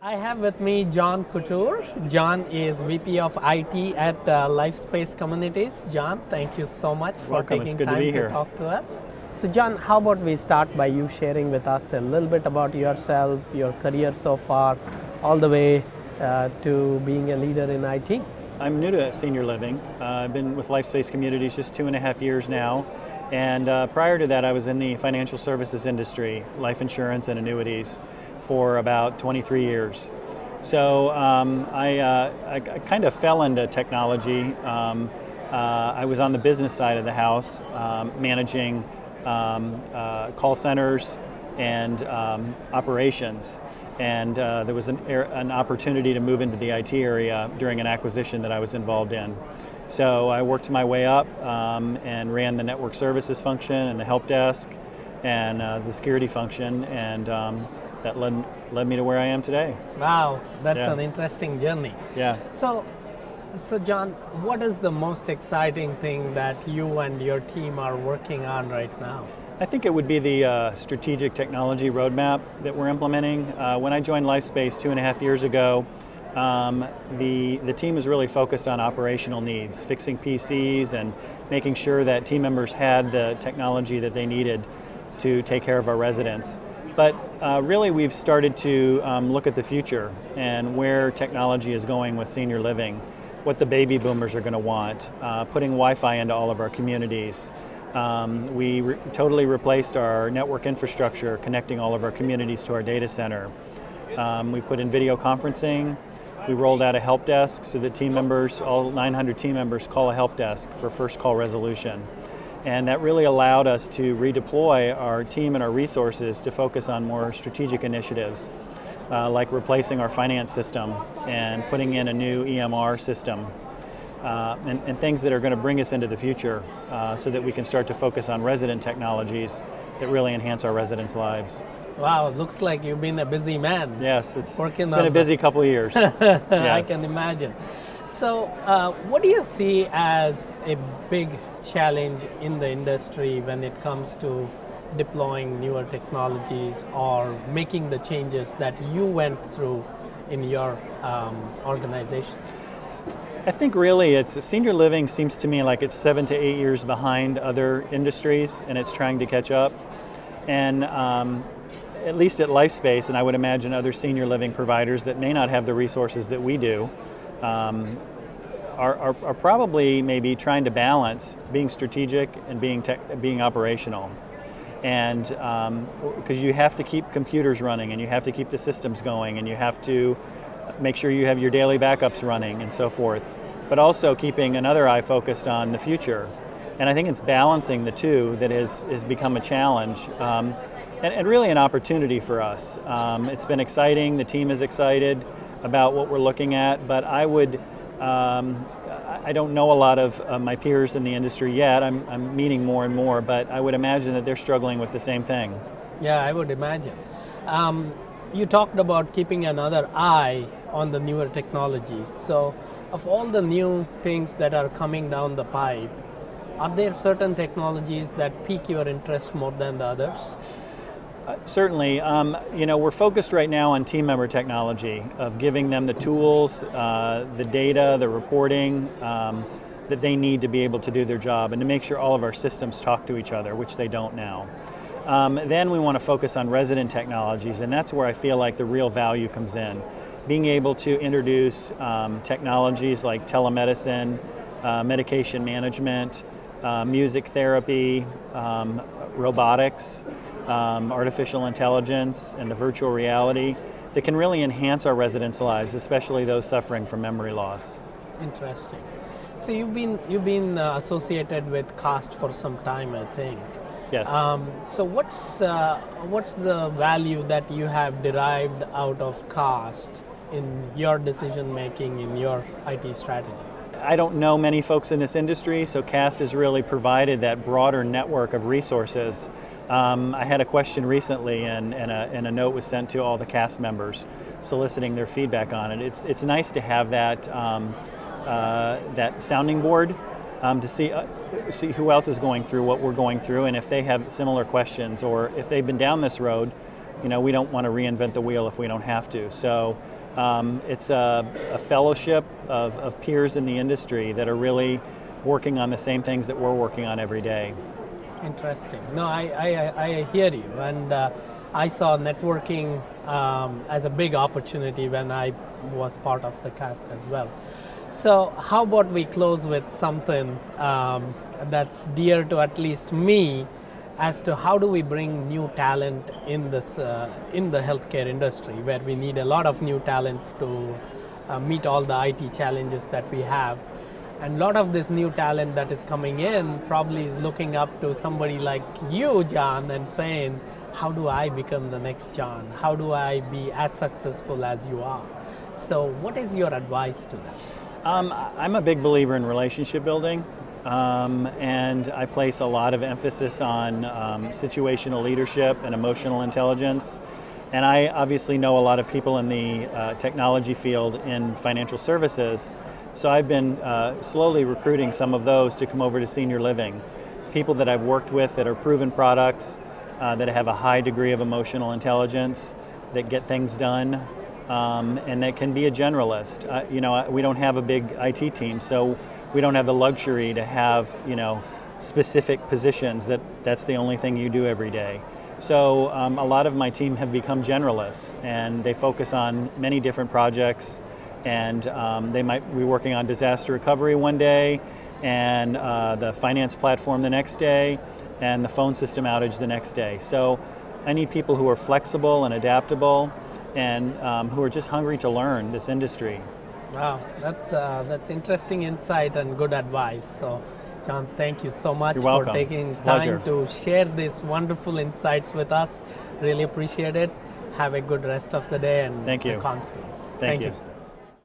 I have with me John Couture. John is VP of IT at Lifespace Communities. John, thank you so much for Welcome. It's taking good to time be to here. talk to us. So John, how about we start by you sharing with us a little bit about yourself, your career so far, all the way to being a leader in IT? I'm new to senior living. I've been with Lifespace Communities just 2.5 years now. And prior to that, I was in the financial services industry, life insurance and annuities, for about 23 years. So I kind of fell into technology. I was on the business side of the house, managing call centers and operations. And there was an opportunity to move into the IT area during an acquisition that I was involved in. So I worked my way up and ran the network services function and the help desk and the security function, and that led me to where I am today. Wow, that's Yeah. an interesting journey. Yeah. So John, what is the most exciting thing that you and your team are working on right now? I think it would be the strategic technology roadmap that we're implementing. When I joined Lifespace 2.5 years ago, the team is really focused on operational needs, fixing PCs and making sure that team members had the technology that they needed to take care of our residents. But really we've started to look at the future and where technology is going with senior living, what the baby boomers are going to want, putting Wi-Fi into all of our communities. We totally replaced our network infrastructure, connecting all of our communities to our data center. We put in video conferencing. We rolled out a help desk so that team members, all 900 team members, call a help desk for first call resolution. And that really allowed us to redeploy our team and our resources to focus on more strategic initiatives, like replacing our finance system and putting in a new EMR system. And things that are going to bring us into the future so that we can start to focus on resident technologies that really enhance our residents' lives. Wow, looks like you've been a busy man. Yes, it's Working been on a busy couple of years. I Yes. can imagine. So, what do you see as a big challenge in the industry when it comes to deploying newer technologies or making the changes that you went through in your organization? I think really senior living seems to me like it's 7 to 8 years behind other industries, and it's trying to catch up. And at least at Lifespace, and I would imagine other senior living providers that may not have the resources that we do, are probably maybe trying to balance being strategic and being operational. And because you have to keep computers running, and you have to keep the systems going, and you have to make sure you have your daily backups running and so forth, but also keeping another eye focused on the future. And I think it's balancing the two that has become a challenge and really an opportunity for us. It's been exciting, the team is excited about what we're looking at, but I don't know a lot of my peers in the industry yet. I'm meeting more and more, but I would imagine that they're struggling with the same thing. Yeah, I would imagine. You talked about keeping another eye on the newer technologies. So, of all the new things that are coming down the pipe, are there certain technologies that pique your interest more than the others? Certainly. We're focused right now on team member technology, of giving them the tools, the data, the reporting that they need to be able to do their job, and to make sure all of our systems talk to each other, which they don't now. Then we want to focus on resident technologies, and that's where I feel like the real value comes in. Being able to introduce technologies like telemedicine, medication management, music therapy, robotics, artificial intelligence, and the virtual reality that can really enhance our residents' lives, especially those suffering from memory loss. Interesting. So you've been associated with CAST for some time, I think. Yes. So what's the value that you have derived out of CAST in your decision making in your IT strategy? I don't know many folks in this industry, so CAST has really provided that broader network of resources. I had a question recently, and a note was sent to all the CAST members soliciting their feedback on it. It's nice to have that sounding board to see who else is going through what we're going through, and if they have similar questions, or if they've been down this road, we don't want to reinvent the wheel if we don't have to. So it's a fellowship of peers in the industry that are really working on the same things that we're working on every day. Interesting. No, I hear you, and I saw networking as a big opportunity when I was part of the cast as well. So how about we close with something that's dear to at least me, as to how do we bring new talent in this in the healthcare industry, where we need a lot of new talent to meet all the IT challenges that we have. And a lot of this new talent that is coming in probably is looking up to somebody like you, John, and saying, how do I become the next John? How do I be as successful as you are? So what is your advice to that? I'm a big believer in relationship building, and I place a lot of emphasis on situational leadership and emotional intelligence. And I obviously know a lot of people in the technology field in financial services. So I've been slowly recruiting some of those to come over to senior living. People that I've worked with that are proven products, that have a high degree of emotional intelligence, that get things done, and that can be a generalist. We don't have a big IT team, so we don't have the luxury to have specific positions that's the only thing you do every day. So a lot of my team have become generalists, and they focus on many different projects. And they might be working on disaster recovery one day, and the finance platform the next day, and the phone system outage the next day. So I need people who are flexible and adaptable, and who are just hungry to learn this industry. Wow, that's interesting insight and good advice. So, John, thank you so much for taking time to share these wonderful insights with us. Really appreciate it. Have a good rest of the day and Thank you. the conference. Thank you.